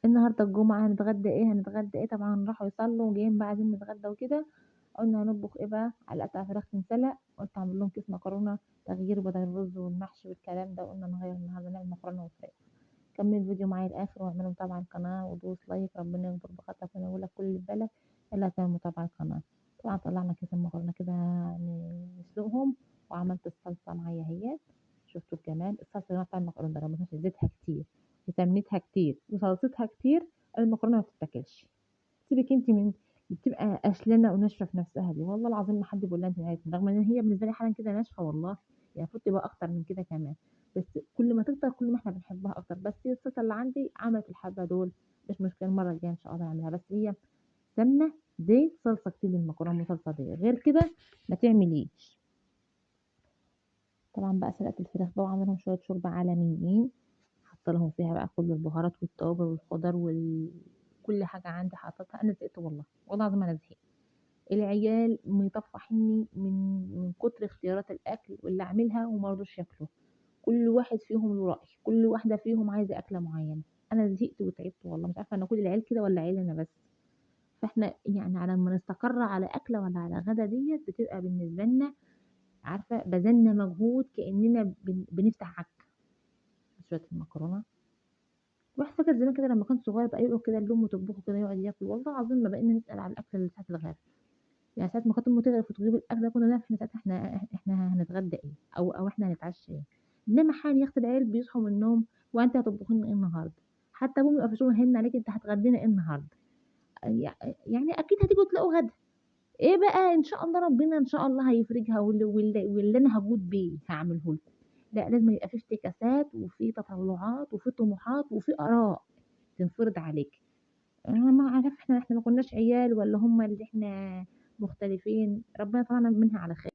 النهارده الجمعة هنتغدى إيه، هنتغدى إيه، طبعًا راحوا يصلّوا وجايين بقى عايزين نتغدى وكده، قُلنا هنطبخ إيه بقى، على قطع فراخ تنسلق، قُلت أعمل لهم كيس مكرونة تغيير بدل الرز والمحشي والكلام ده، قُلنا نغيّر النهارده نعمل مكرونة وفراخ. كمّل الفيديو معايا للآخر واعملوا متابعة للقناة ودوس لايك، ربنا يكبر بخاطرك وينوّر لك كل اللي في بالك، إلا تعمل متابعة للقناة. طبعًا طلّعنا كيس المكرونة كده نسلقهم، وعملت الصلصة معايا أهيّة، شُفتوا الجمال، الصلصة يا جماعة بتاع المكرونة ده لو ما كانش زيتها كتير وسمنتها كتير وصلصتها كتير، المكرونة ما بتتاكلش. سيبِك أنتِ من بتبقى قشلانة وناشفة في نفسها دي، والله العظيم ما حد بيقول لها أنتِ ناشفة، رغم إن هي بالنسبة لي حالًا كده ناشفة والله، يعني المفروض تبقى أكتر من كده كمان، بس كل ما تكتر كل ما إحنا بنحبها أكتر، بس هي الصلصة اللي عندي عملت الحبة دول، مش مشكلة المرة الجاية إن شاء الله نعملها، بس هي سمنة، زيت، صلصة كتير للمكرونة وصلصة دي، غير كده ما تعمليش. طبعًا بقى سلقت الفراخ بقى وعاملة لهم شوية شوربة عالميين، حاطة لهم فيها بقى كل البهارات والتوابل والخضار كل حاجة عندي حطيتها، أنا زهقت والله، والله العظيم أنا زهقت. العيال مطفحينّي من كتر اختيارات الأكل واللي أعملها وما رضوش ياكلوا، كل واحد فيهم له رأي، كل واحدة فيهم عايزة أكلة معيّنة، أنا زهقت وتعبت والله مش عارفة أنا كل العيال كده والّا عيلي أنا بس، فإحنا يعني على ما نستقر على أكلة والّا على غدا ديّة بتبقى بالنسبة لنا عارفة بذلنا مجهود كإننا بنفتح عَك، شوية المكرونة الواحد فاكر زمان كده لمّا كان صغير بقى يقعد كده لأمه تطبخه كده يقعد ياكل، والله العظيم ما بقينا نسأل على الأكل إلا ساعة الغدا. يعني ساعة ما كانت أمي تغرف وتجيب الأكل ده كنا نعرف إحنا ساعتها إحنا هنتغدى إيه، أو إحنا هنتعشى إيه، إنما حاليًا يا أختي العيال بيصحوا من النوم هو أنتِ هتطبخي لنا إيه النهارده؟ حتى أبوهم يبقى في الشغل هيرن عليكِ أنتِ هتغدينا إيه النهارده؟ يعني أكيد هتيجوا تلاقوا غدا، إيه بقى إن شاء الله ربنا إن شاء الله هيفرجها واللي أنا هاجود بيه هاعمله لكم، لأ لازم يبقى في افتكاسات وفي تطلعات وفي طموحات وفي آراء تنفرض عليكِ. أنا ما أعرف إحنا ما كناش عيال والّا هم اللي إحنا مختلفين، ربنا يطلعنا منها على خير.